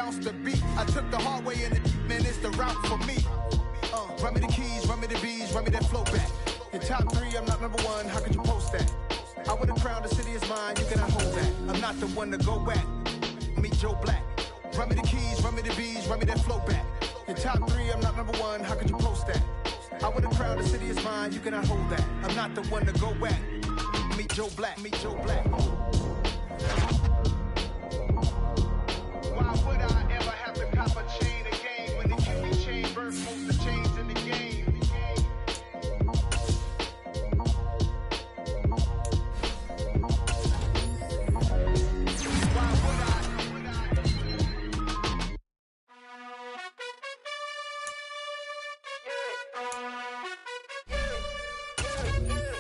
bounce the beat. I took the hard way and man, it's the route for me. Run me the keys, run me the bees, run me that flow back. In top 3, I'm not number 1, how could you post that? I would have crowned the city is mine, you cannot hold that. I'm not the one to go back. Meet Joe Black. Run me the keys, run me the bees, run me that flow back. In top 3, I'm not number 1, how could you post that? I would have crowned the city is mine, you cannot hold that. I'm not the one to go back. Meet Joe Black, meet Joe Black. Why would I ever have to cop a chain again when the QB chain burst most the chains in the game? Why would I?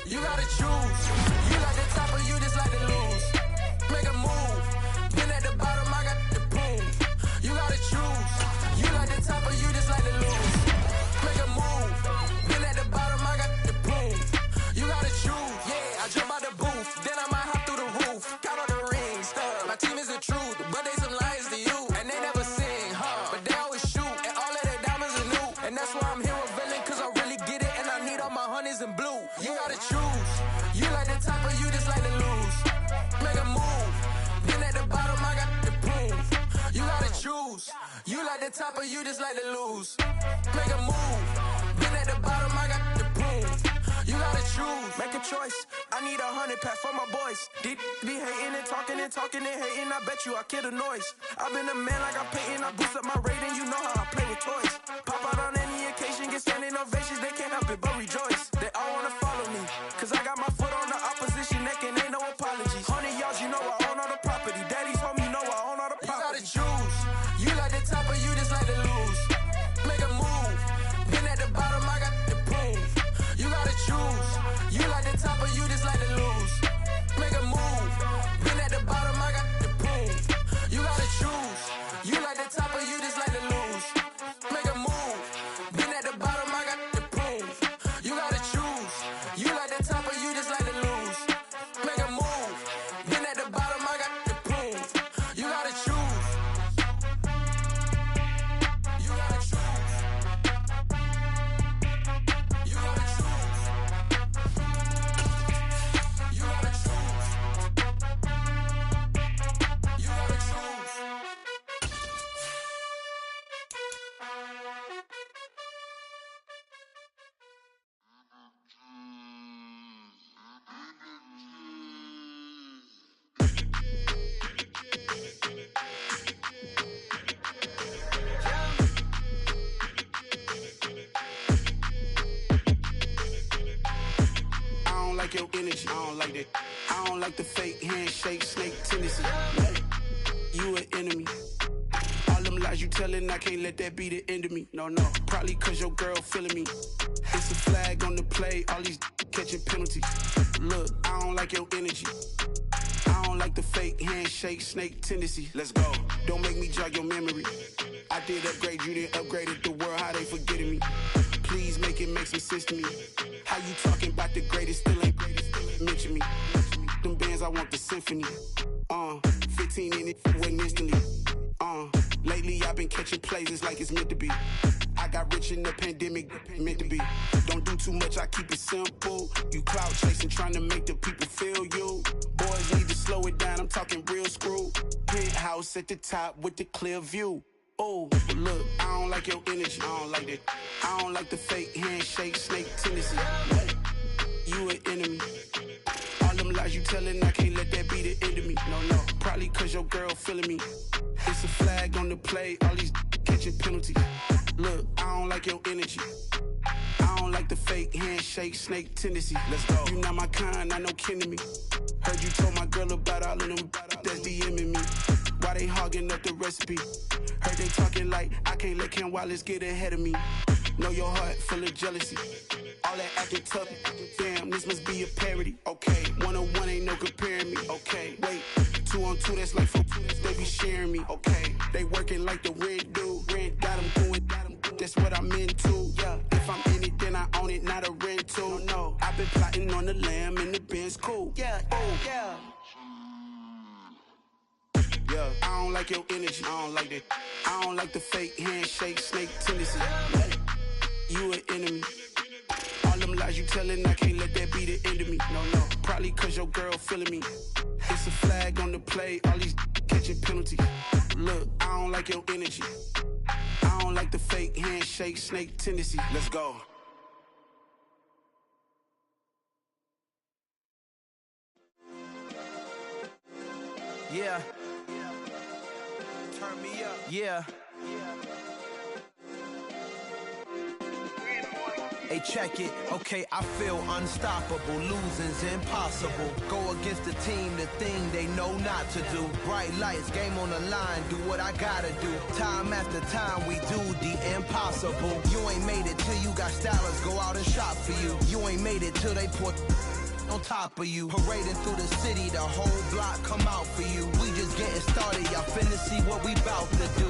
You gotta choose. You like the top or you just like to lose. Make a move. Been at the bottom, I got the boom. You gotta choose. You like the top or you just like to lose. Make a move. Been at the bottom, I got the boom. You gotta choose. Yeah, I jump out the booth. Then I might hop through the roof. Count all the rings. My team is the truth, but they some liars to you. And they never sing, but they always shoot. And all of their diamonds are new. And that's why I'm here revealing, cause I really get it. And I need all my honeys in blue. You gotta choose. You like the top or you just like to lose. Make a move. Been at the bottom, I got the boom. You gotta choose. You like the top or you just like to lose. Make a move. Been at the bottom, I got the boom. You gotta choose. Make a choice. I need 100 pack for my boys. Be hating and talking and talking and hating. I bet you I kill the noise. I've been a man like I'm Peyton. I boost up my rating. You know how I play with toys. Pop out on any occasion, get standing ovations. They can't help it but rejoice. They all wanna follow me, cause I got my foot on the opposition neck and ain't no apologies. 100 yards, you know I own all the property. Daddy's home, you know I own all the property. You gotta choose. You like the top or you just like to lose. Make a move. Been at the bottom, I got the boom. You gotta choose. You like the top or you just like to lose. Make a move. Been at the bottom, I got the boom. You gotta choose. You like the top or you just like to lose. Make a move. Been at the bottom, I got the boom. You gotta choose. You like the top or you just like to lose. Make a move. Been at the bottom, I got the boom. You gotta choose. You gotta choose. You gotta choose. You gotta choose. You gotta choose. I don't like your energy. I don't like that. I don't like the fake handshake, snake tendency. You an enemy. All them lies you telling, I can't let that be the end of me. No, probably cause your girl feeling me. It's a flag on the play, all these catching penalties. Look, I don't like your energy. I don't like the fake handshake, snake tendency. Let's go. Don't make me jog your memory. I did upgrade, you didn't upgrade it. The world, how they forgetting me. Please make it make some sense to me. How you talking about the greatest, still ain't mention me. Them bands, I want the symphony. 15 in it, wasn't instantly. Lately I've been catching plays, it's like it's meant to be. I got rich in the pandemic, meant to be. Don't do too much, I keep it simple. You clout chasing, trying to make the people feel you. Boys need to slow it down, I'm talking real screw. Penthouse at the top with the clear view. Oh, look, I don't like your energy. I don't like that. I don't like the fake handshake, snake tendency. You an enemy. All them lies you telling, I can't let that be the end of me. No, probably cause your girl feeling me. It's a flag on the play, all these catching penalties. Look, I don't like your energy. I don't like the fake handshake, snake tendency. Let's go. You not my kind, I know kin to me. Heard you told my girl about all of them that's DMing me. Why they hogging up the recipe? Heard they talking like I can't let Ken Wallace get ahead of me. Know your heart full of jealousy. All that acting tough, damn, this must be a parody. Okay, 1-on-1 ain't no comparing me. Okay, wait, 2-on-2, that's like 4, they be sharing me. Okay, they working like the rent do. Rent got them going, that's what I'm into. Yeah, if I'm in it, then I own it, not a rental. No, I've been plotting on the lamb and the Benz cool. Yeah, oh, yeah. Yeah, I don't like your energy. I don't like that. I don't like the fake handshake, snake tendency. You an enemy. All them lies you telling, I can't let that be the end of me. No, no. Probably cause your girl feeling me. It's a flag on the play, all these catching penalties. Look, I don't like your energy. I don't like the fake handshake, snake tendency. Let's go. Yeah. Turn me up. Yeah. Hey, check it. Okay, I feel unstoppable. Losing's impossible. Go against the team, the thing they know not to do. Bright lights, game on the line. Do what I gotta do. Time after time, we do the impossible. You ain't made it till you got stylers go out and shop for you. You ain't made it till they put on top of you. Parading through the city, the whole block come out for you. We just getting started, y'all finna see what we bout to do.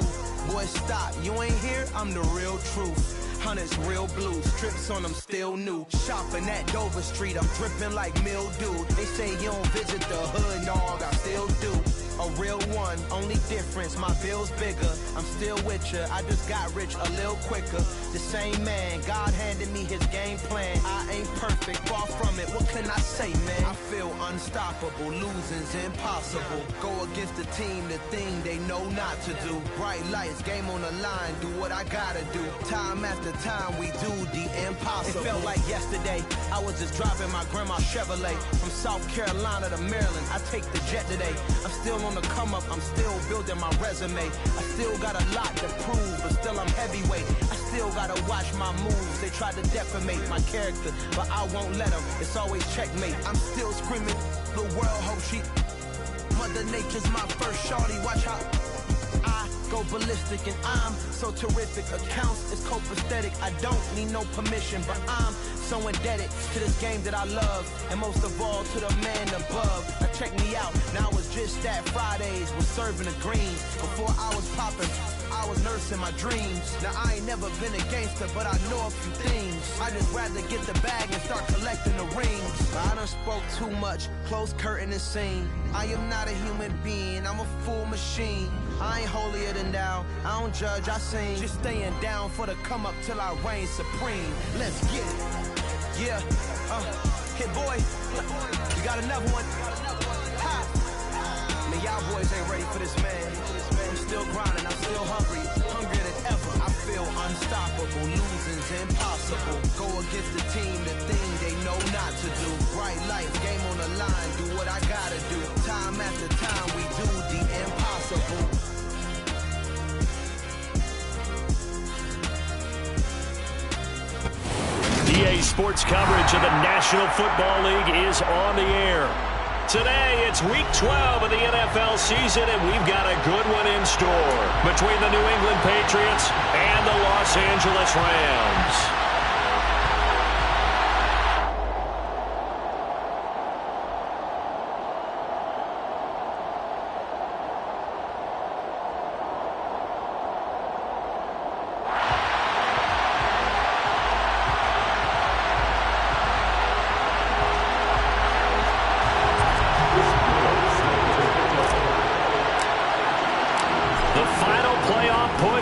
Boy, stop, you ain't here, I'm the real truth. Hunters, real blue, strips on them still new. Shopping at Dover Street, I'm dripping like mildew. They say you don't visit the hood, dog, I still do. A real one, only difference, my bill's bigger. I'm still with ya, I just got rich a little quicker. The same man, God handed me his game plan. I ain't perfect, far from it, what can I say, man? I feel unstoppable, losing's impossible. Go against the team, the thing they know not to do. Bright lights, game on the line, do what I gotta do. Time after time, we do the impossible. It felt like yesterday, I was just driving my grandma's Chevrolet. From South Carolina to Maryland, I take the jet today. I'm still on the come up, I'm still building my resume. I still got a lot to prove, but still I'm heavyweight. I still gotta watch my moves. They tried to defamate my character, but I won't let them. It's always checkmate. I'm still screaming, the world hope she. Mother Nature's my first shorty, watch how I go ballistic and I'm so terrific. Accounts is copacetic, I don't need no permission, but I'm so indebted to this game that I love, and most of all to the man above. Now check me out, now it's just that Fridays was serving the greens. Before I was popping, I was nursing my dreams. Now I ain't never been a gangster, but I know a few things. I just rather get the bag and start collecting the rings. I done spoke too much, close curtain and scene. I am not a human being, I'm a full machine. I ain't holier than thou, I don't judge, I sing. Just staying down for the come up till I reign supreme. Let's get it. Yeah, hit boy, you got another one. Ha! Man, y'all boys ain't ready for this, man. I'm still grinding, I'm still hungry, hungrier than ever. I feel unstoppable, losing's impossible. Go against the team, the thing they know not to do. Bright lights, game on the line, do what I gotta do. Time after time, we do the impossible. EA Sports coverage of the National Football League is on the air. Today, it's Week 12 of the NFL season, and we've got a good one in store between the New England Patriots and the Los Angeles Rams.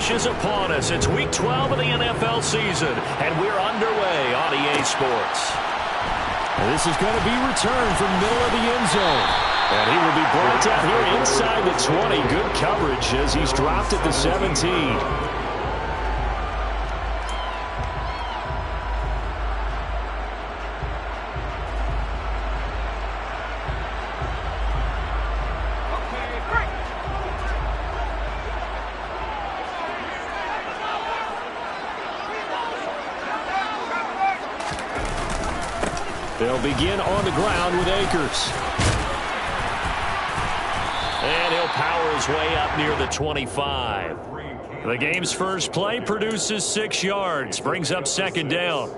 Is upon us. It's Week 12 of the NFL season, and we're underway on EA Sports. This is going to be returned from middle of the end zone. And he will be brought down here inside the 20. Good coverage as he's dropped at the 17. They'll begin on the ground with Akers. And he'll power his way up near the 25. The game's first play produces 6 yards, brings up second down.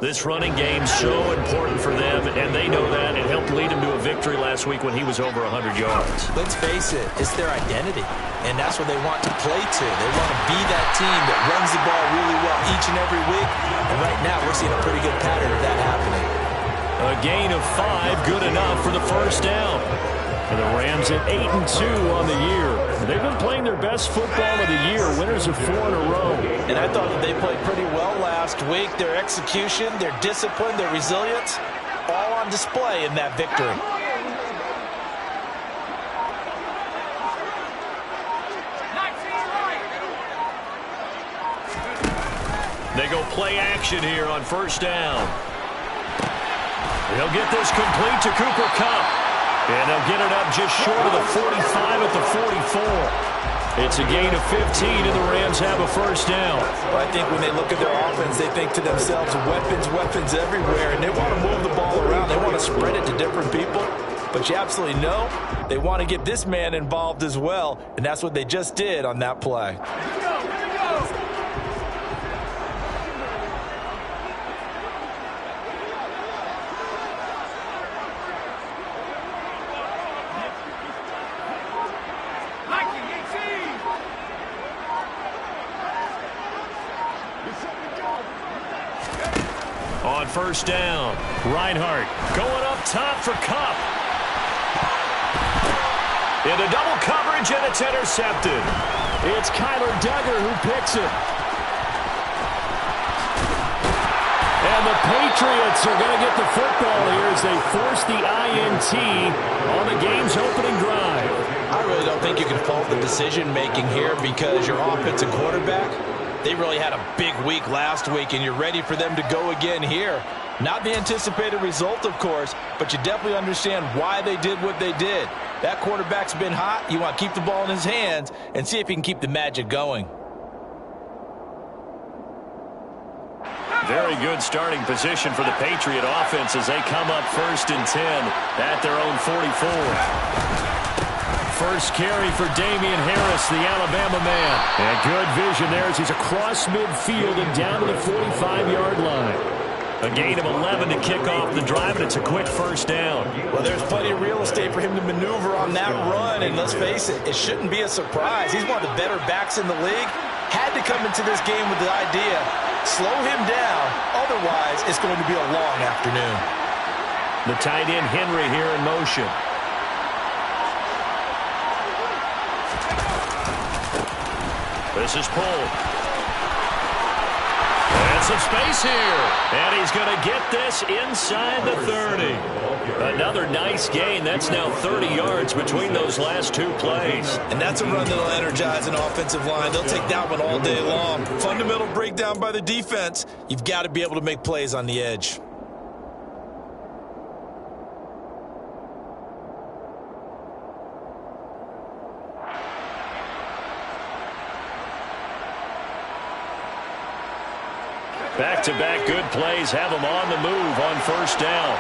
This running game's so important for them, and they know that. It helped lead him to a victory last week when he was over 100 yards. Let's face it, it's their identity, and that's what they want to play to. They want to be that team that runs the ball really well each and every week, and right now we're seeing a pretty good pattern of that happening. A gain of 5, good enough for the first down. And the Rams at 8-2 on the year. They've been playing their best football of the year, winners of 4 in a row. And I thought that they played pretty well last week. Their execution, their discipline, their resilience, all on display in that victory. They go play action here on first down. They'll get this complete to Cooper Kupp. And they'll get it up just short of the 45 at the 44. It's a gain of 15, and the Rams have a first down. Well, I think when they look at their offense, they think to themselves, weapons, weapons everywhere, and they want to move the ball around. They want to spread it to different people. But you absolutely know they want to get this man involved as well, and that's what they just did on that play. On first down, Reinhardt going up top for Kupp. Into double coverage, and it's intercepted. It's Kyler Duggar who picks it. And the Patriots are going to get the football here as they force the INT on the game's opening drive. I really don't think you can fault the decision-making here because your offensive quarterback, they really had a big week last week, and you're ready for them to go again here. Not the anticipated result, of course, but you definitely understand why they did what they did. That quarterback's been hot. You want to keep the ball in his hands and see if he can keep the magic going. Very good starting position for the Patriot offense as they come up 1st and 10 at their own 44. First carry for Damian Harris, the Alabama man. And good vision there as he's across midfield and down to the 45-yard line. A gain of 11 to kick off the drive, and it's a quick first down. Well, there's plenty of real estate for him to maneuver on that run, and let's face it, it shouldn't be a surprise. He's one of the better backs in the league. Had to come into this game with the idea, slow him down, otherwise it's going to be a long afternoon. The tight end Henry here in motion. This is pulled. And some space here. And he's going to get this inside the 30. Another nice gain. That's now 30 yards between those last two plays. And that's a run that'll energize an offensive line. They'll take that one all day long. Fundamental breakdown by the defense. You've got to be able to make plays on the edge. Back-to-back good plays have them on the move on first down.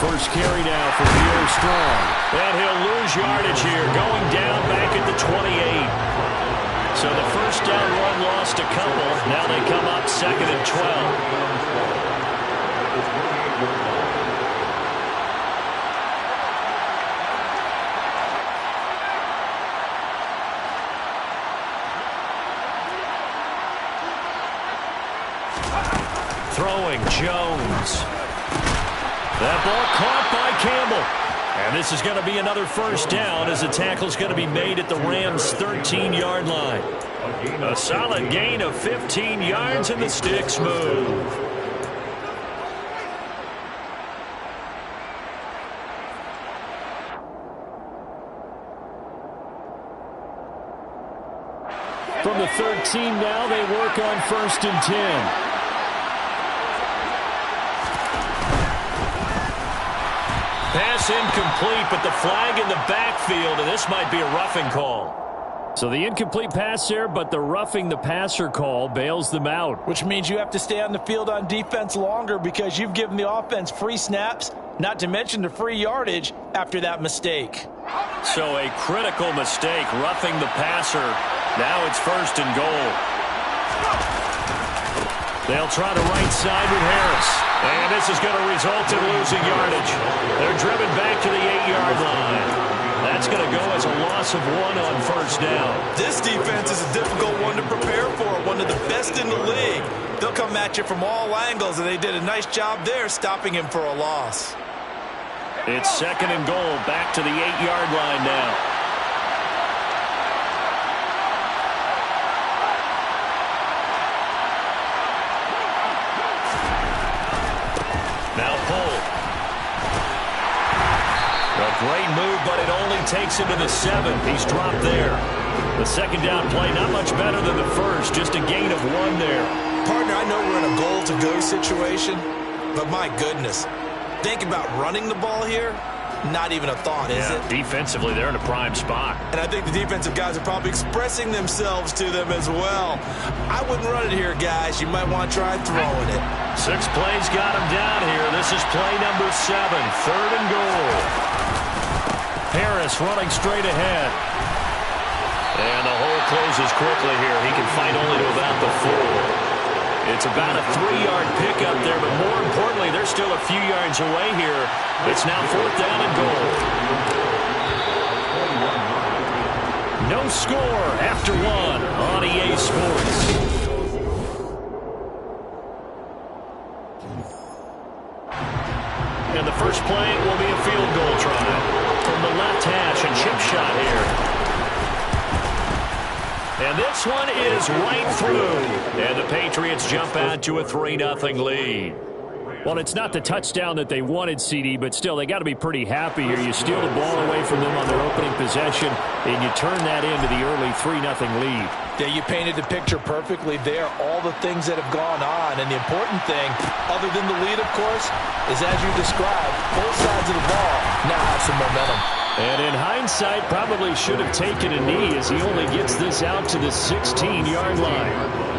First carry now for Pierre Strong. And he'll lose yardage here, going down back at the 28. So the first down run lost a couple. Now they come up 2nd and 12. Throwing Jones. That ball caught by Campbell. And this is going to be another first down as the tackle's going to be made at the Rams' 13-yard line. A solid gain of 15 yards and the sticks move. From the 13 now, they work on 1st and 10. Pass incomplete, but the flag in the backfield, and this might be a roughing call. So the incomplete pass there, but the roughing the passer call bails them out. Which means you have to stay on the field on defense longer because you've given the offense free snaps, not to mention the free yardage after that mistake. So a critical mistake, roughing the passer. Now it's 1st and goal. They'll try the right side with Harris. And this is going to result in losing yardage. They're driven back to the 8-yard line. That's going to go as a loss of 1 on first down. This defense is a difficult one to prepare for, one of the best in the league. They'll come at you from all angles, and they did a nice job there stopping him for a loss. It's 2nd and goal, back to the 8-yard line now. Now pull. A great move, but it only takes him to the 7th. He's dropped there. The 2nd down play, not much better than the first, just a gain of 1 there. Partner, I know we're in a goal-to-go situation, but my goodness, think about running the ball here. Not even a thought, is it? Defensively, they're in a prime spot. And I think the defensive guys are probably expressing themselves to them as well. I wouldn't run it here, guys. You might want to try throwing it. 6 plays got him down here. This is play number 7, 3rd and goal. Harris running straight ahead. And the hole closes quickly here. He can fight only to about the 4. It's about a 3-yard pickup there, but more importantly, they're still a few yards away here. It's now 4th down and goal. No score after 1 on EA Sports. And the first play will be a field goal try from the left hash, and chip shot here. And this one is right through. And the Patriots jump out to a 3-0 lead. Well, it's not the touchdown that they wanted, CD, but still, they got to be pretty happy here. You steal the ball away from them on their opening possession, and you turn that into the early 3-0 lead. Yeah, you painted the picture perfectly there, all the things that have gone on. And the important thing, other than the lead, of course, is as you described, both sides of the ball now have some momentum. And in hindsight, probably should have taken a knee as he only gets this out to the 16-yard line.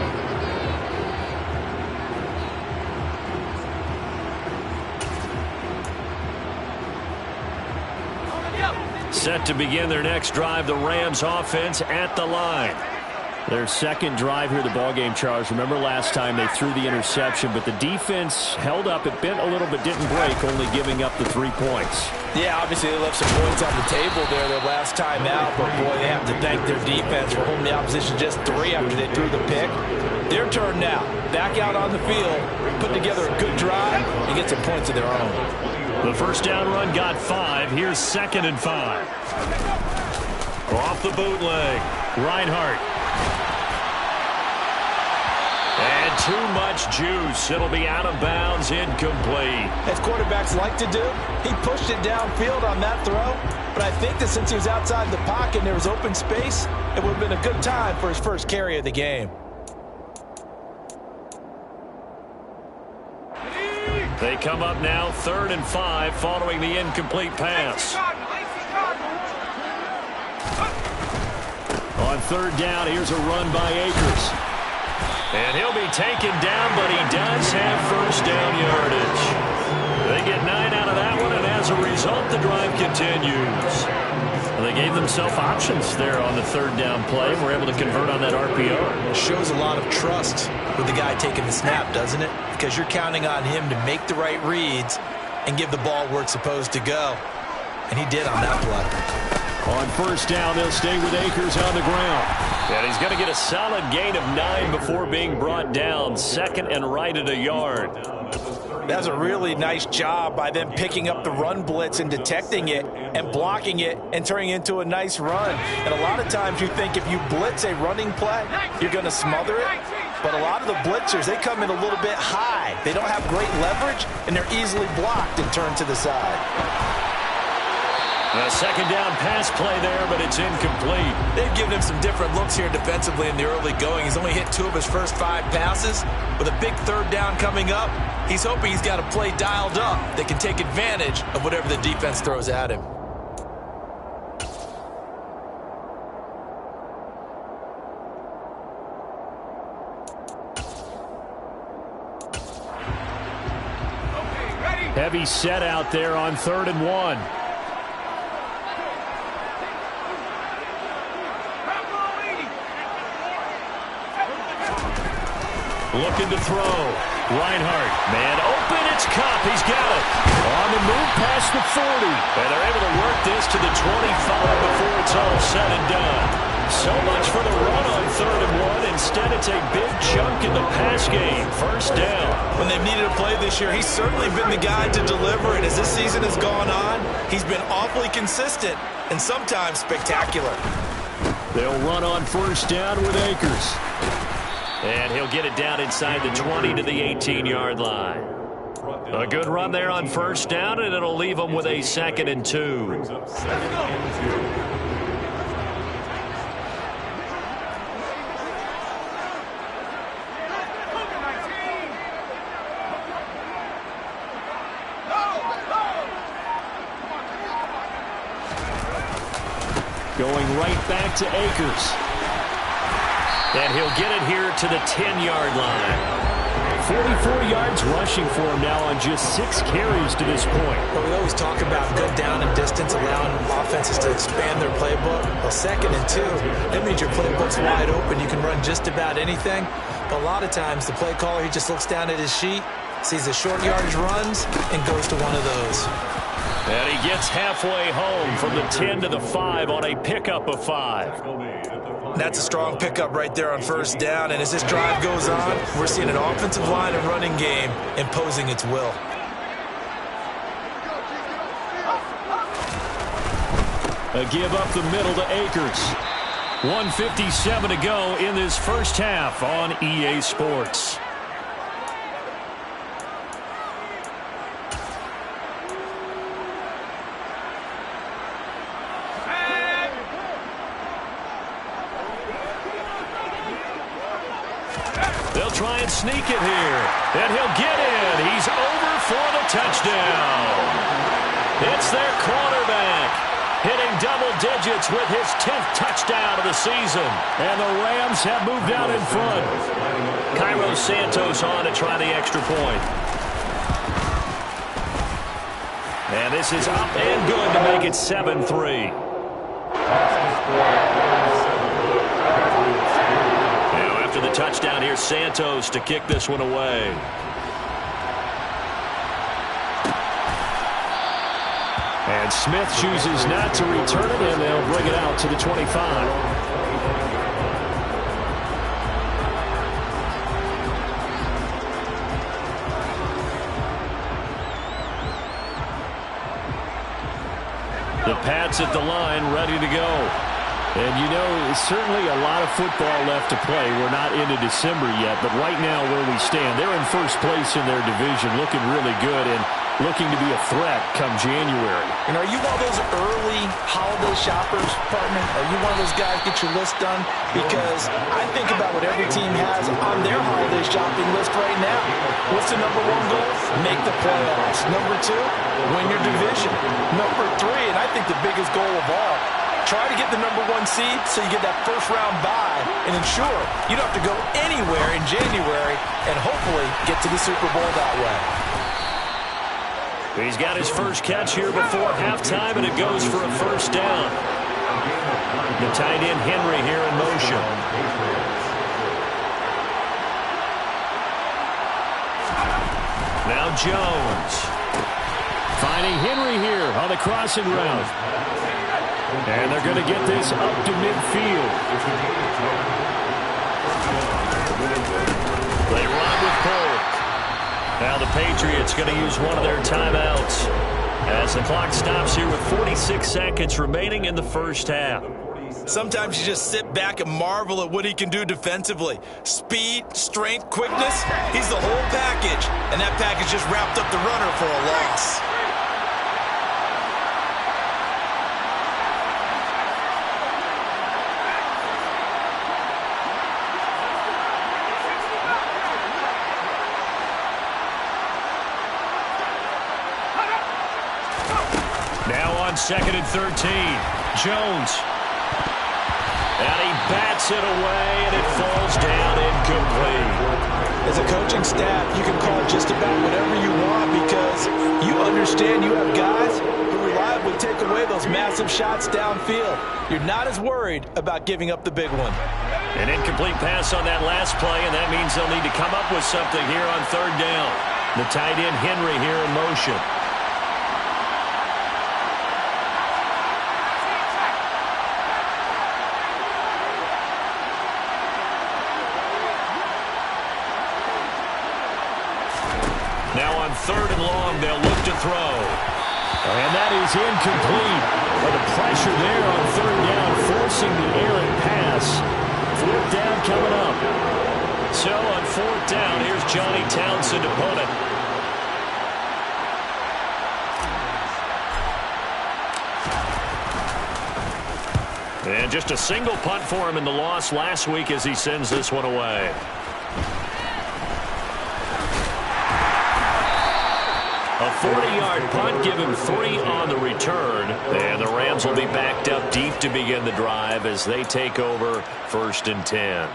Set to begin their next drive, the Rams offense at the line. Their second drive here, the ballgame, Charles. Remember last time they threw the interception, but the defense held up. It bent a little but didn't break, only giving up the 3 points. Yeah, obviously they left some points on the table there their last time out, but boy, they have to thank their defense for holding the opposition just 3 after they threw the pick. Their turn now. Back out on the field, put together a good drive, and get some points of their own. The first down run got 5. Here's 2nd and 5. Off the bootleg. Reinhardt. And too much juice. It'll be out of bounds, incomplete. As quarterbacks like to do, he pushed it downfield on that throw. But I think that since he was outside the pocket and there was open space, it would have been a good time for his first carry of the game. They come up now 3rd and 5 following the incomplete pass. On 3rd down, here's a run by Akers. And he'll be taken down, but he does have first down yardage. They get 9 out of that one, and as a result, the drive continues. They gave themselves options there on the 3rd down play. We're able to convert on that RPO. It shows a lot of trust with the guy taking the snap, doesn't it? Because you're counting on him to make the right reads and give the ball where it's supposed to go. And he did on that play. On 1st down, they'll stay with Akers on the ground. And he's going to get a solid gain of 9 before being brought down. 2nd and right at a yard. That's a really nice job by them picking up the run blitz and detecting it and blocking it and turning it into a nice run. And a lot of times you think if you blitz a running play, you're going to smother it. But a lot of the blitzers, they come in a little bit high. They don't have great leverage, and they're easily blocked and turned to the side. A 2nd down pass play there, but it's incomplete. They've given him some different looks here defensively in the early going. He's only hit 2 of his first 5 passes. With a big 3rd down coming up, he's hoping he's got a play dialed up that can take advantage of whatever the defense throws at him. Heavy set out there on 3rd and 1. Looking to throw. Reinhardt, man open, it's Cup, he's got it. On the move past the 40. And they're able to work this to the 25 before it's all said and done. So much for the run on 3rd and 1. Instead, it's a big chunk in the pass game. First down. When they've needed a play this year, he's certainly been the guy to deliver. And as this season has gone on, he's been awfully consistent and sometimes spectacular. They'll run on 1st down with Akers. And he'll get it down inside the 20 to the 18-yard line. A good run there on 1st down, and it'll leave them with a 2nd and 2. Going right back to Akers. And he'll get it here to the 10-yard line. 44 yards rushing for him now on just 6 carries to this point. Well, we always talk about good down and distance, allowing offenses to expand their playbook. Well, 2nd and 2, that means your playbook's wide open. You can run just about anything. But a lot of times, the play caller, he just looks down at his sheet, sees the short yardage runs, and goes to one of those. And he gets halfway home from the 10 to the 5 on a pickup of 5. That's a strong pickup right there on 1st down. And as this drive goes on, we're seeing an offensive line and running game imposing its will. A give up the middle to Akers. 1:57 to go in this first half on EA Sports. They'll try and sneak it here. And he'll get in. He's over for the touchdown. It's their quarterback, hitting double digits with his 10th touchdown of the season. And the Rams have moved out in front. Cairo Santos on to try the extra point. And this is up and good to make it 7-3. The touchdown here, Santos to kick this one away. And Smith chooses not to return it, and they'll bring it out to the 25. The Pats at the line, ready to go. And, you know, certainly a lot of football left to play. We're not into December yet, but right now where we stand, they're in first place in their division, looking really good and looking to be a threat come January. And are you one of those early holiday shoppers, partner? Are you one of those guys get your list done? Because I think about what every team has on their holiday shopping list right now. What's the number 1 goal? Make the playoffs. Number 2, win your division. Number 3, and I think the biggest goal of all, try to get the number 1 seed so you get that first-round bye and ensure you don't have to go anywhere in January and hopefully get to the Super Bowl that way. He's got his first catch here before halftime, and it goes for a first down. The tight end Henry here in motion. Now Jones. Finding Henry here on the crossing route. And they're going to get this up to midfield. They run with Polk. Now the Patriots going to use one of their timeouts as the clock stops here with 46 seconds remaining in the first half. Sometimes you just sit back and marvel at what he can do defensively. Speed, strength, quickness, he's the whole package. And that package just wrapped up the runner for a loss. Now on 2nd and 13, Jones. And he bats it away, and it falls down incomplete. As a coaching staff, you can call just about whatever you want because you understand you have guys who reliably take away those massive shots downfield. You're not as worried about giving up the big one. An incomplete pass on that last play, and that means they'll need to come up with something here on third down. The tight end, Henry, here in motion. Now on third and long, they'll look to throw. And that is incomplete. But the pressure there on third down, forcing the errant pass. Fourth down coming up. So on fourth down, here's Johnny Townsend to punt it. And just a single punt for him in the loss last week as he sends this one away. A 40-yard punt, give him 3 on the return. And the Rams will be backed up deep to begin the drive as they take over 1st and 10.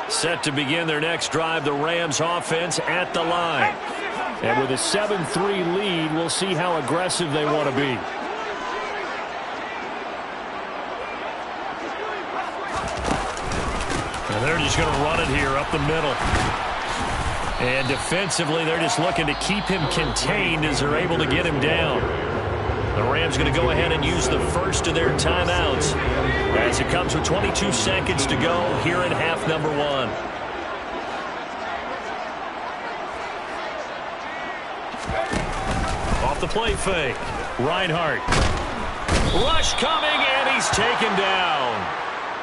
Set to begin their next drive, the Rams offense at the line. And with a 7-3 lead, we'll see how aggressive they want to be. And they're just going to run it here up the middle. And defensively, they're just looking to keep him contained as they're able to get him down. The Rams going to go ahead and use the first of their timeouts as it comes with 22 seconds to go here in half number 1. Off the play fake. Reinhardt. Rush coming, and he's taken down.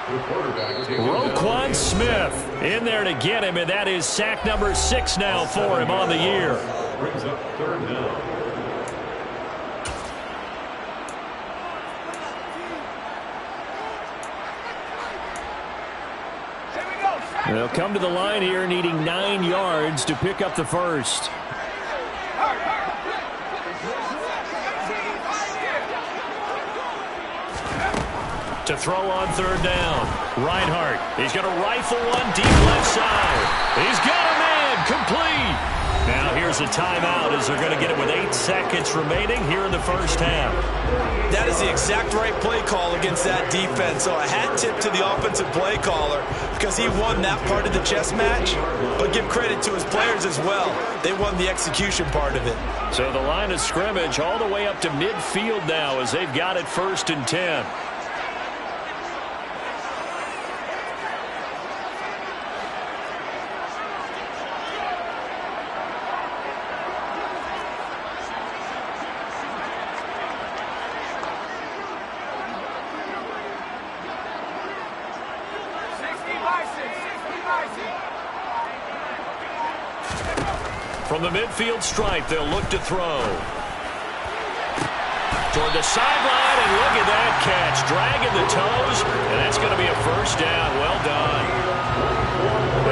Roquan Smith in there to get him, and that is sack number 6 now for him on the year. Brings up third down. They'll come to the line here needing 9 yards to pick up the first. To throw on third down. Reinhardt. He's going to rifle one deep left side. He's got a man. Complete. Now here's a timeout as they're going to get it with 8 seconds remaining here in the first half. That is the exact right play call against that defense. So a hat tip to the offensive play caller because he won that part of the chess match. But give credit to his players as well. They won the execution part of it. So the line of scrimmage all the way up to midfield now as they've got it 1st and 10. From the midfield stripe, they'll look to throw. Toward the sideline, and look at that catch. Dragging the toes, and that's going to be a first down. Well done.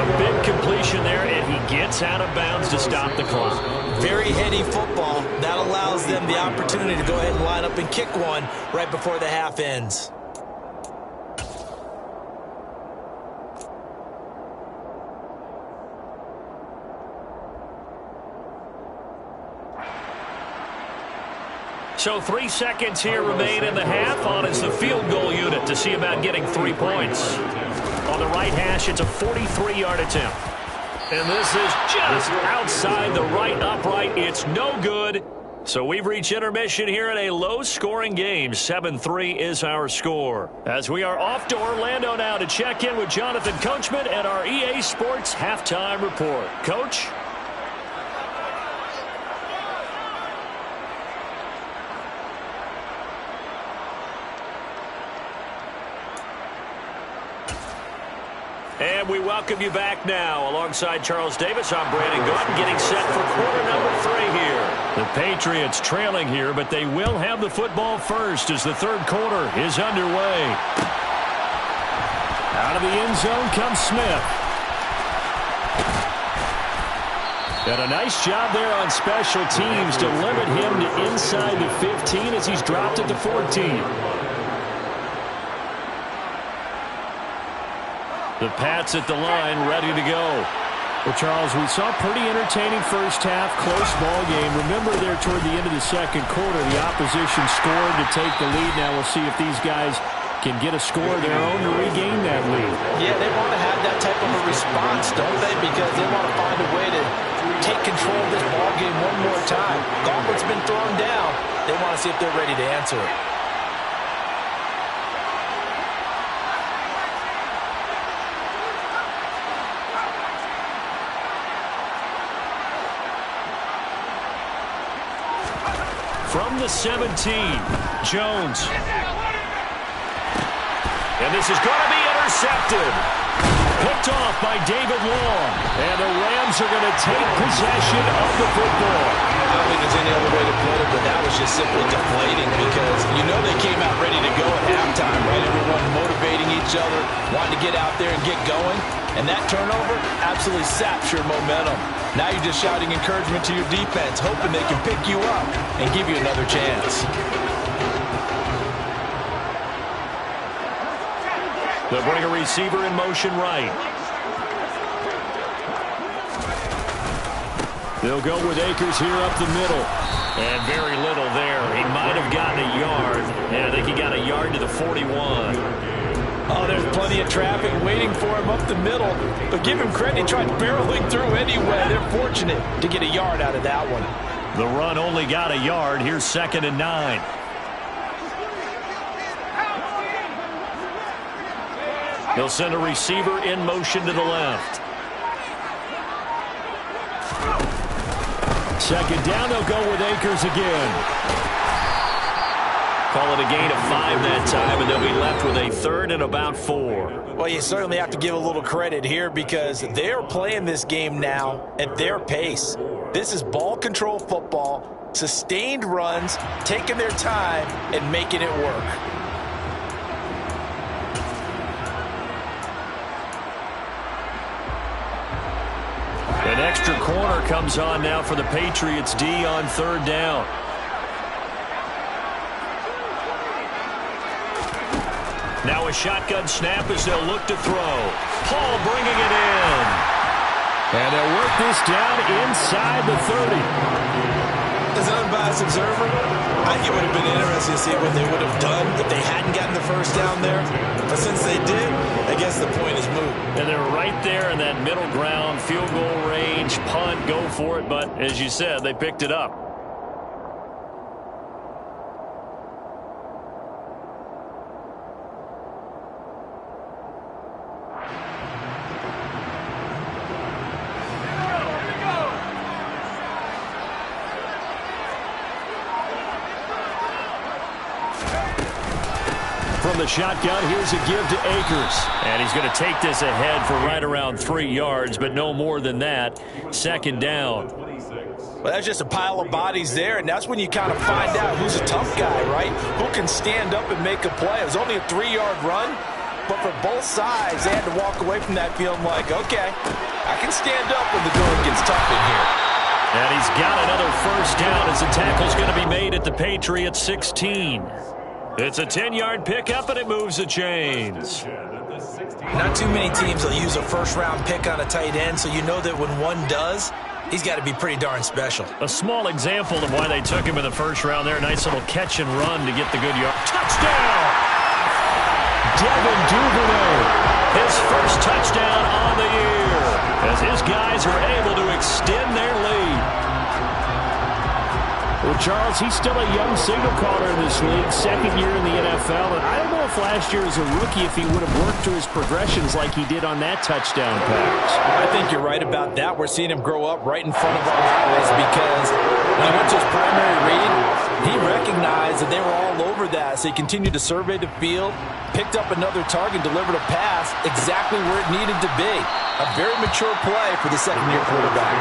A big completion there, and he gets out of bounds to stop the clock. Very heady football. That allows them the opportunity to go ahead and line up and kick one right before the half ends. So 3 seconds here remain in the half. On is the field goal unit to see about getting 3 points. On the right hash, it's a 43-yard attempt. And this is just outside the right upright. It's no good. So we've reached intermission here in a low-scoring game. 7-3 is our score. As we are off to Orlando now to check in with Jonathan Coachman and our EA Sports Halftime Report. Coach? And we welcome you back now. Alongside Charles Davis, I'm Brandon Gordon, getting set for quarter number 3 here. The Patriots trailing here, but they will have the football first as the third quarter is underway. Out of the end zone comes Smith. And a nice job there on special teams to limit him to inside the 15 as he's dropped at the 14. The Pats at the line, ready to go. Well, Charles, we saw a pretty entertaining first half, close ball game. Remember there toward the end of the second quarter, the opposition scored to take the lead. Now we'll see if these guys can get a score of their own to regain that lead. Yeah, they want to have that type of a response, don't they? Because they want to find a way to take control of this ball game one more time. Gauntlet's been thrown down. They want to see if they're ready to answer it. From the 17, Jones. And this is going to be intercepted. Picked off by David Long. And the Rams are going to take possession of the football. I don't think there's any other way to put it, but that was just simply deflating because you know they came out ready to go at halftime, right? Everyone motivating each other, wanting to get out there and get going. And that turnover absolutely saps your momentum. Now you're just shouting encouragement to your defense, hoping they can pick you up and give you another chance. They'll bring a receiver in motion right. They'll go with Akers here up the middle. And very little there. He might have gotten a yard. Yeah, I think he got a yard to the 41. Oh, there's plenty of traffic waiting for him up the middle. But give him credit, he tried barreling through anyway. They're fortunate to get a yard out of that one. The run only got a yard. Here's 2nd and 9. They'll send a receiver in motion to the left. 2nd down, they'll go with Akers again. Call it a gain of 5 that time, and they'll be left with a 3rd and about 4. Well, you certainly have to give a little credit here because they're playing this game now at their pace. This is ball control football, sustained runs, taking their time, and making it work. An extra corner comes on now for the Patriots D on 3rd down. Now a shotgun snap as they'll look to throw. Paul bringing it in. And they'll work this down inside the 30. As an unbiased observer, I think it would have been interesting to see what they would have done if they hadn't gotten the first down there. But since they did, I guess the point is moot. And they're right there in that middle ground, field goal range, punt, go for it. But as you said, they picked it up. From the shotgun, here's a give to Akers. And he's going to take this ahead for right around 3 yards, but no more than that. 2nd down. Well, that's just a pile of bodies there, and that's when you kind of find out who's a tough guy, right? Who can stand up and make a play. It was only a 3-yard run, but for both sides, they had to walk away from that feeling like, okay, I can stand up when the going gets tough in here. And he's got another 1st down as the tackle's going to be made at the Patriots 16. It's a 10-yard pickup, and it moves the chains. Not too many teams will use a first-round pick on a tight end, so you know that when one does, he's got to be pretty darn special. A small example of why they took him in the 1st round there. Nice little catch and run to get the good yard. Touchdown! Devin Duvernay, his 1st touchdown on the year, as his guys are able to extend their lead. Well, Charles, he's still a young signal caller in this league, 2nd year in the NFL, and I don't know if last year as a rookie if he would have worked through his progressions like he did on that touchdown pass. I think you're right about that. We're seeing him grow up right in front of our eyes because when he went to his primary read, he recognized that they were all over that, so he continued to survey the field, picked up another target, delivered a pass exactly where it needed to be. A very mature play for the 2nd-year quarterback.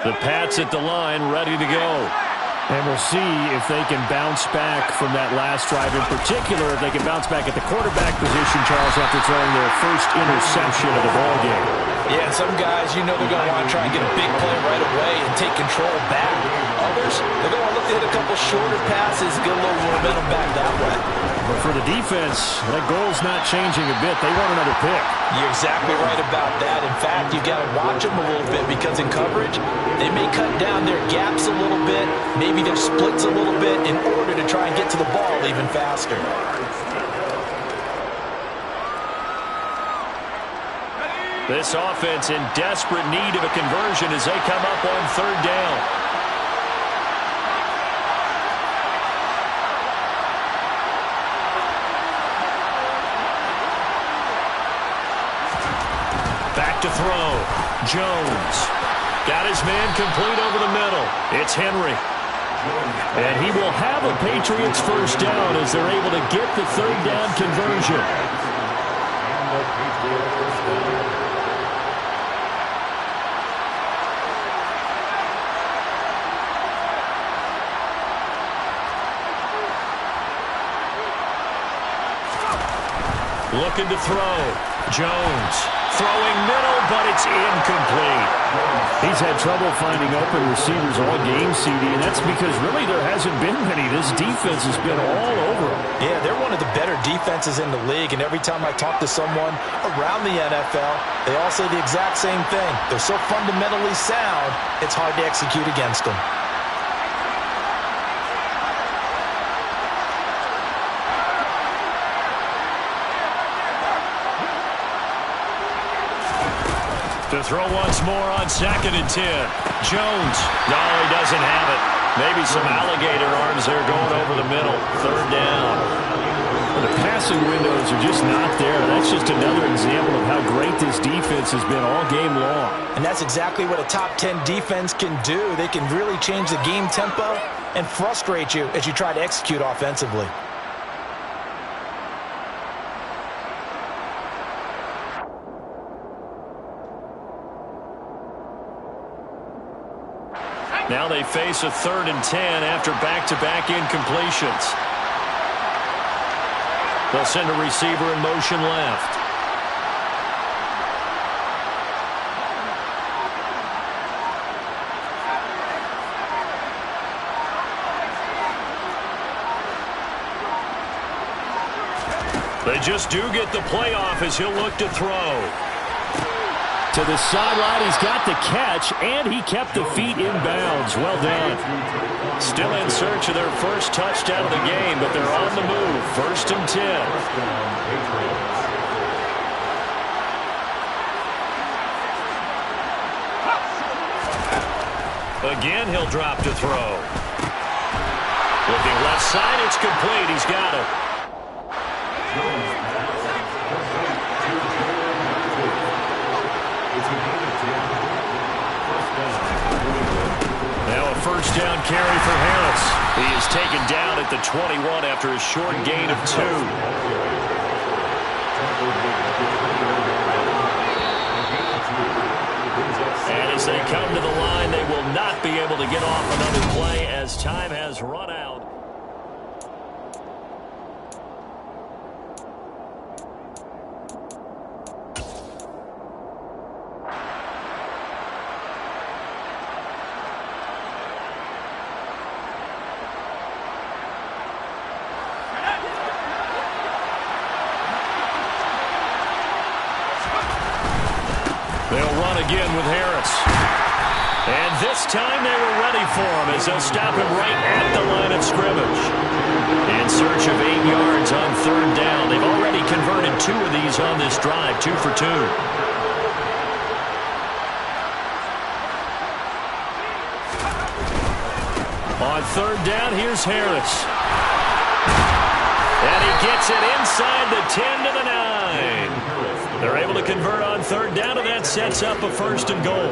The Pats at the line, ready to go. And we'll see if they can bounce back from that last drive. In particular, if they can bounce back at the quarterback position, Charles, after throwing their 1st interception of the ballgame. Yeah, some guys, you know they're going to want to try and get a big play right away and take control back. shoulders. They're going to look to hit a couple shorter passes, get a little momentum back that way. But for the defense, that goal's not changing a bit. They want another pick. You're exactly right about that. In fact, you've got to watch them a little bit because in coverage, they may cut down their gaps a little bit, maybe their splits a little bit in order to try and get to the ball even faster. This offense in desperate need of a conversion as they come up on third down. Back to throw. Jones. Got his man complete over the middle. It's Henry. And he will have a Patriots first down as they're able to get the third down conversion. Looking to throw. Jones throwing middle, but it's incomplete. He's had trouble finding open receivers all game, CD, and that's because really there hasn't been many. This defense has been all over him. Yeah, they're one of the better defenses in the league, and every time I talk to someone around the NFL, they all say the exact same thing. They're so fundamentally sound, it's hard to execute against them. To throw once more on 2nd and 10. Jones. No, he doesn't have it. Maybe some alligator arms there going over the middle. Third down. The passing windows are just not there. That's just another example of how great this defense has been all game long. And that's exactly what a top 10 defense can do. They can really change the game tempo and frustrate you as you try to execute offensively. Now they face a 3rd and 10 after back-to-back incompletions. They'll send a receiver in motion left. They just do get the playoff as he'll look to throw. To the sideline, he's got the catch, and he kept the feet in bounds. Well done. Still in search of their first touchdown of the game, but they're on the move. 1st and 10. Again, he'll drop to throw. Looking left side, it's complete. He's got it. Now a first down carry for Harris. He is taken down at the 21 after a short gain of 2. And as they come to the line, they will not be able to get off another play as time has run out. Again with Harris. And this time they were ready for him as they'll stop him right at the line of scrimmage. In search of 8 yards on 3rd down. They've already converted 2 of these on this drive, 2 for 2. On 3rd down, here's Harris. And he gets it inside the 10 to the 9. They're able to convert on 3rd down, and that sets up a 1st and goal.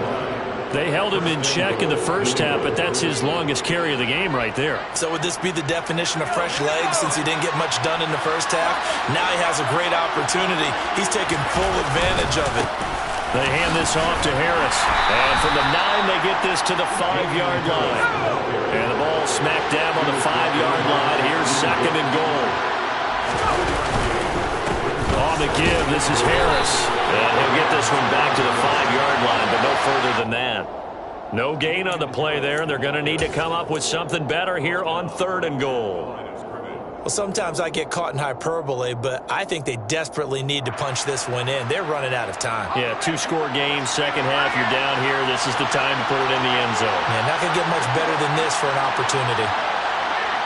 They held him in check in the first half, but that's his longest carry of the game right there. So would this be the definition of fresh legs since he didn't get much done in the first half? Now he has a great opportunity. He's taking full advantage of it. They hand this off to Harris. And from the 9, they get this to the 5-yard line. And the ball smacked down on the 5-yard line. Here's 2nd and goal. On the give, this is Harris. And he'll get this one back to the 5-yard line, but no further than that. No gain on the play there, and they're going to need to come up with something better here on 3rd and goal. Well, sometimes I get caught in hyperbole, but I think they desperately need to punch this one in. They're running out of time. Yeah, 2-score game, second half, you're down here. This is the time to put it in the end zone. Yeah, not going to get much better than this for an opportunity.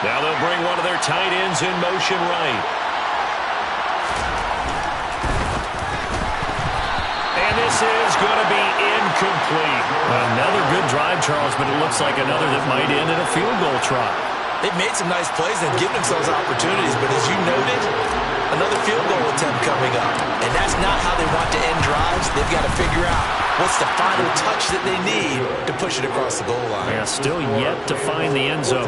Now they'll bring one of their tight ends in motion right. And this is going to be incomplete. Another good drive, Charles, but it looks like another that might end in a field goal try. They've made some nice plays and given themselves opportunities, but as you noted, another field goal attempt coming up. And that's not how they want to end drives. They've got to figure out what's the final touch that they need to push it across the goal line. Yeah, still yet to find the end zone.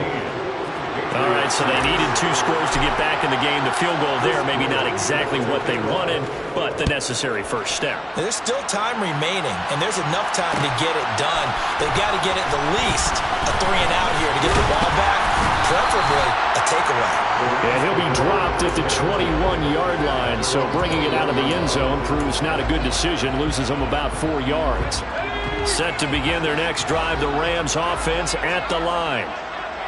All right, so they needed 2 scores to get back in the game. The field goal there, maybe not exactly what they wanted, but the necessary first step. There's still time remaining, and there's enough time to get it done. They've got to get at the least a 3-and-out here to get the ball back, preferably a takeaway. And he'll be dropped at the 21-yard line, so bringing it out of the end zone proves not a good decision, loses them about 4 yards. Set to begin their next drive, the Rams offense at the line.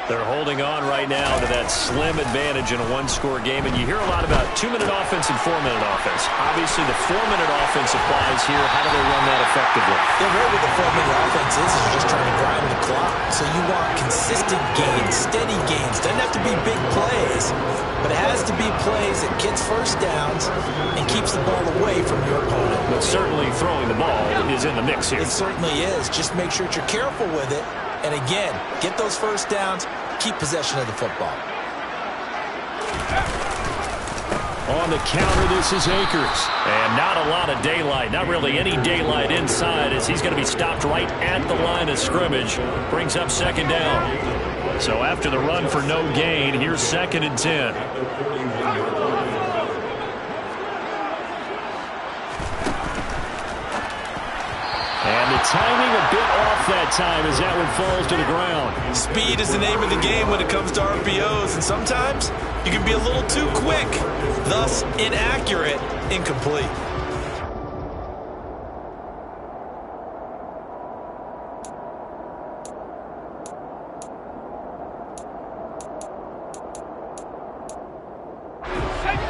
They're holding on right now to that slim advantage in a 1-score game. And you hear a lot about 2-minute offense and 4-minute offense. Obviously, the 4-minute offense applies here. How do they run that effectively? Yeah, right with the 4-minute offense is you're just trying to grind the clock. So you want consistent gains, steady gains. Doesn't have to be big plays, but it has to be plays that gets first downs and keeps the ball away from your opponent. But certainly throwing the ball is in the mix here. It certainly is. Just make sure that you're careful with it. And again, get those first downs, keep possession of the football. On the counter, this is Akers. And not a lot of daylight, not really any daylight inside as he's going to be stopped right at the line of scrimmage. Brings up 2nd down. So after the run for no gain, here's 2nd and 10. And the timing a bit off that time as that one falls to the ground. Speed is the name of the game when it comes to RPOs, and sometimes you can be a little too quick, thus inaccurate, incomplete.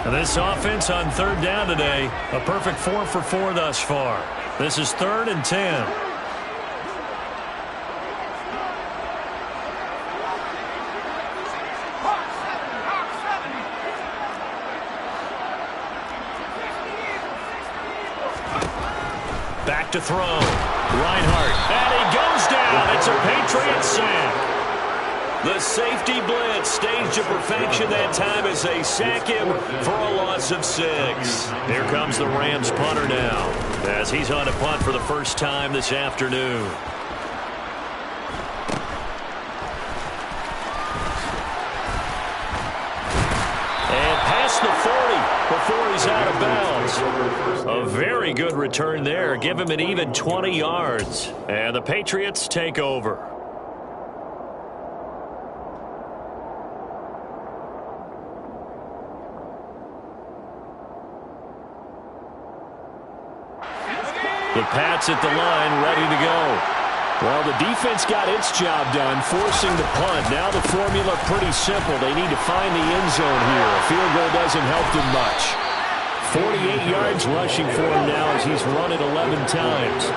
And this offense on 3rd down today, a perfect 4 for 4 thus far. This is 3rd and 10. Back to throw. Reinhardt. And he goes down. It's a Patriot sack. The safety blitz staged to perfection that time as they sack him for a loss of 6. Here comes the Rams punter now as he's on a punt for the first time this afternoon. And past the 40 before he's out of bounds. A very good return there. Give him an even 20 yards. And the Patriots take over. The Pats at the line, ready to go. Well, the defense got its job done, forcing the punt. Now the formula pretty simple. They need to find the end zone here. A field goal doesn't help them much. 48 yards rushing for him now as he's run it 11 times.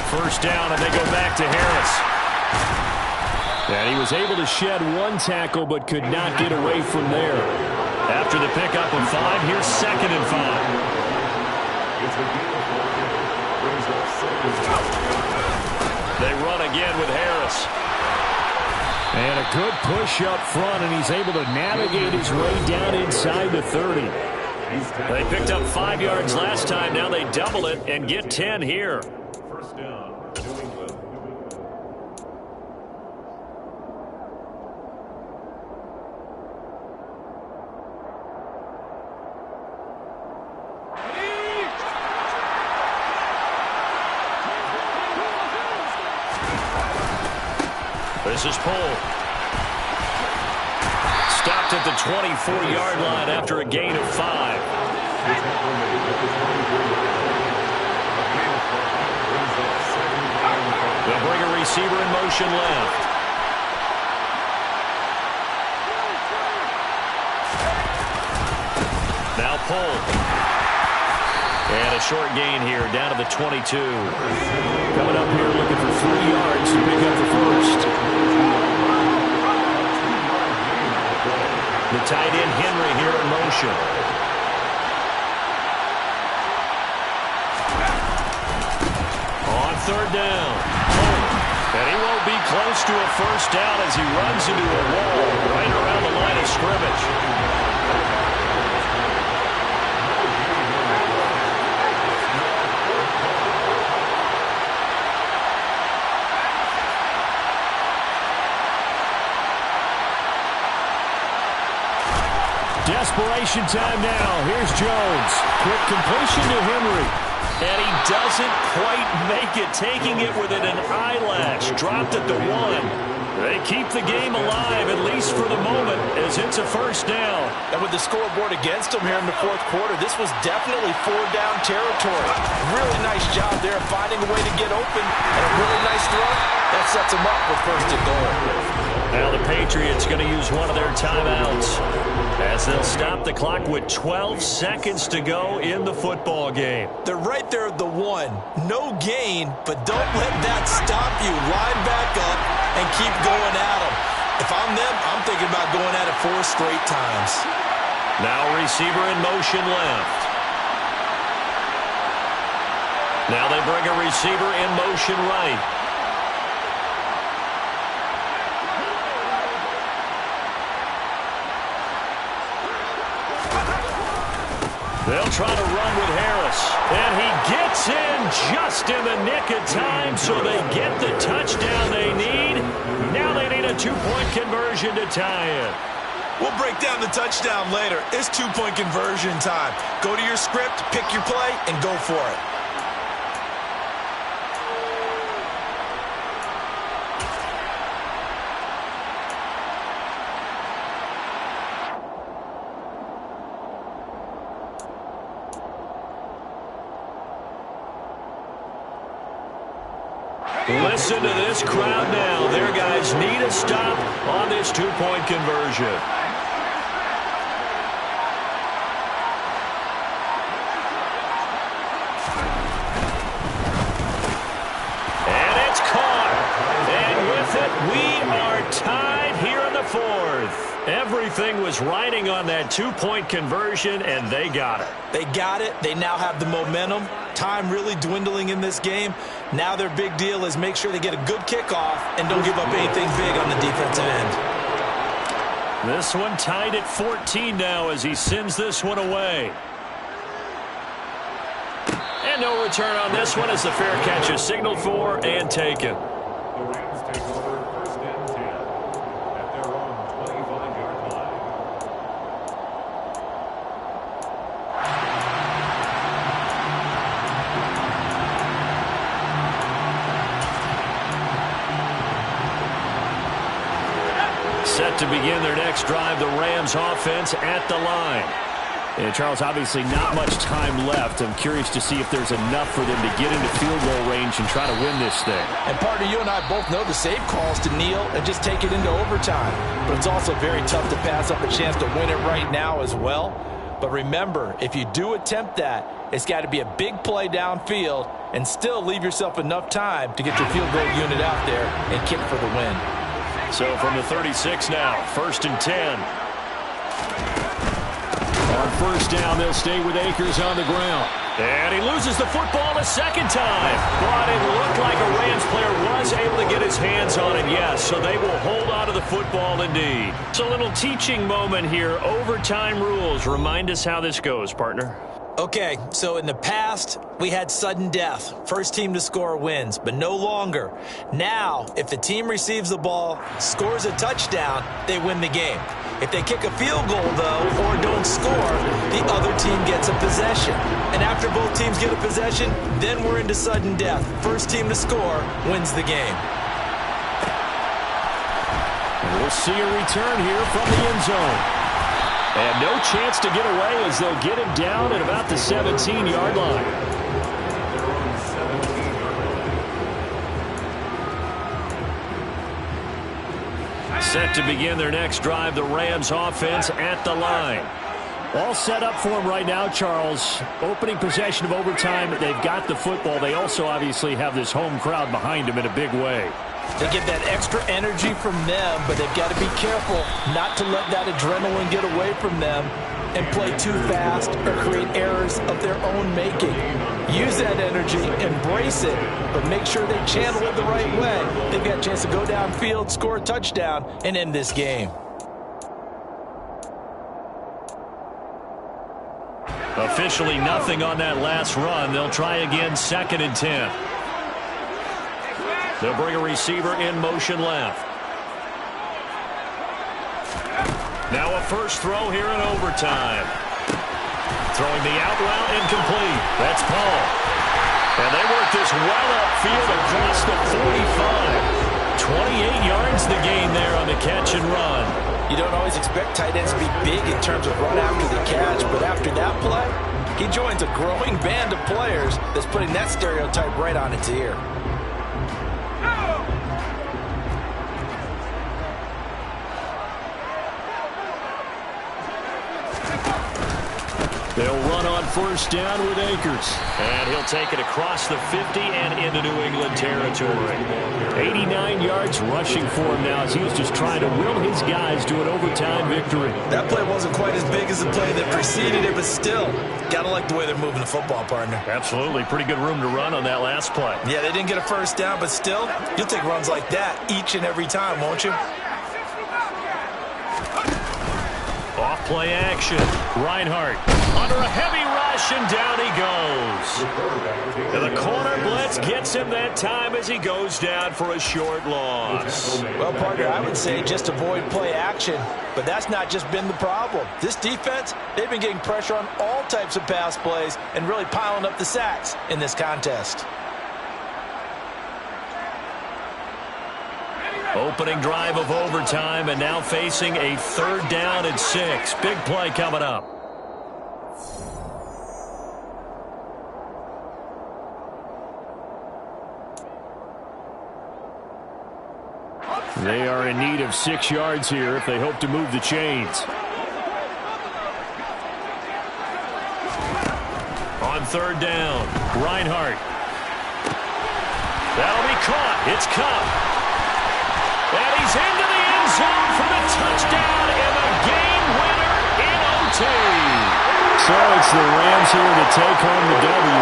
First down, and they go back to Harris. And he was able to shed 1 tackle, but could not get away from there. After the pickup of 5, here's 2nd and 5. They run again with Harris. And a good push up front, and he's able to navigate his way down inside the 30. They picked up 5 yards last time. Now they double it and get 10 here. First down, New England. This is pulled. Stopped at the 24-yard line after a gain of 5. They'll bring a receiver in motion left. Now pull. And a short gain here, down to the 22. Coming up here looking for 3 yards to pick up the first. The tight end Henry here in motion. On third down. And he won't be close to a first down as he runs into a wall right around the line of scrimmage. Desperation time now. Here's Jones. Quick completion to Henry. And he doesn't quite make it, taking it within an eyelash. Dropped at the 1. They keep the game alive, at least for the moment, as it's a first down. And with the scoreboard against them here in the fourth quarter, this was definitely 4-down territory. Really nice job there, finding a way to get open, and a really nice throw. That sets them up for first and goal. Now the Patriots going to use one of their timeouts as they'll stop the clock with 12 seconds to go in the football game. They're right there at the 1. No gain, but don't let that stop you. Line back up and keep going at them. If I'm them, I'm thinking about going at it 4 straight times. Now receiver in motion left. Now they bring a receiver in motion right. They'll try to run with Harris. And he gets in just in the nick of time, so they get the touchdown they need. Now they need a 2-point conversion to tie it. We'll break down the touchdown later. It's 2-point conversion time. Go to your script, pick your play, and go for it. Listen to this crowd now. Their guys need a stop on this 2-point conversion. And it's caught. And with it, we are tied here in the fourth. Everything was riding on that 2-point conversion, and they got it. They got it. They now have the momentum. Time really dwindling in this game. Now their big deal is make sure they get a good kickoff and don't give up anything big on the defensive end. This one tied at 14 now as he sends this one away. And no return on this one as the fair catch is signaled for and taken. The Rams take over first and 10 at their own 25-yard line. Set to begin their next drive, the Rams offense at the line. And Charles, obviously not much time left. I'm curious to see if there's enough for them to get into field goal range and try to win this thing. And partner, you and I both know the save calls to kneel and just take it into overtime. But it's also very tough to pass up a chance to win it right now as well. But remember, if you do attempt that, it's got to be a big play downfield and still leave yourself enough time to get your field goal unit out there and kick for the win. So from the 36 now, first and 10. On first down, they'll stay with Akers on the ground. And he loses the football a second time. But it looked like a Rams player was able to get his hands on it, yes. So they will hold on to the football indeed. It's a little teaching moment here. Overtime rules. Remind us how this goes, partner. Okay, so in the past, we had sudden death. First team to score wins, but no longer. Now, if the team receives the ball, scores a touchdown, they win the game. If they kick a field goal, though, or don't score, the other team gets a possession. And after both teams get a possession, then we're into sudden death. First team to score wins the game. We'll see a return here from the end zone. And no chance to get away as they'll get him down at about the 17-yard line. Set to begin their next drive, the Rams offense at the line. All set up for them right now, Charles. Opening possession of overtime. They've got the football. They also obviously have this home crowd behind them in a big way. They get that extra energy from them, but they've got to be careful not to let that adrenaline get away from them and play too fast or create errors of their own making. Use that energy, embrace it, but make sure they channel it the right way. They've got a chance to go downfield, score a touchdown, and end this game. Officially nothing on that last run. They'll try again, 2nd and 10. They'll bring a receiver in motion left. Now a first throw here in overtime. Throwing the out route incomplete. That's Paul. And they work this well upfield across the 45. 28 yards the gain there on the catch and run. You don't always expect tight ends to be big in terms of run after the catch, but after that play, he joins a growing band of players that's putting that stereotype right on its ear. They'll run on first down with Akers. And he'll take it across the 50 and into New England territory. 89 yards rushing for him now as he was just trying to will his guys to an overtime victory. That play wasn't quite as big as the play that preceded it, but still, gotta like the way they're moving the football, partner. Absolutely. Pretty good room to run on that last play. Yeah, they didn't get a first down, but still, you'll take runs like that each and every time, won't you? Off play action. Reinhardt under a heavy rush, and down he goes. And the corner blitz gets him that time as he goes down for a short loss. Well, partner, I would say just avoid play action, but that's not just been the problem. This defense, they've been getting pressure on all types of pass plays and really piling up the sacks in this contest. Opening drive of overtime, and now facing a 3rd down and 6. Big play coming up. They are in need of 6 yards here if they hope to move the chains. On 3rd down, Reinhardt. That'll be caught. It's Cup. And he's into the end zone for the touchdown and the game winner in OT. So it's the Rams here to take home the W.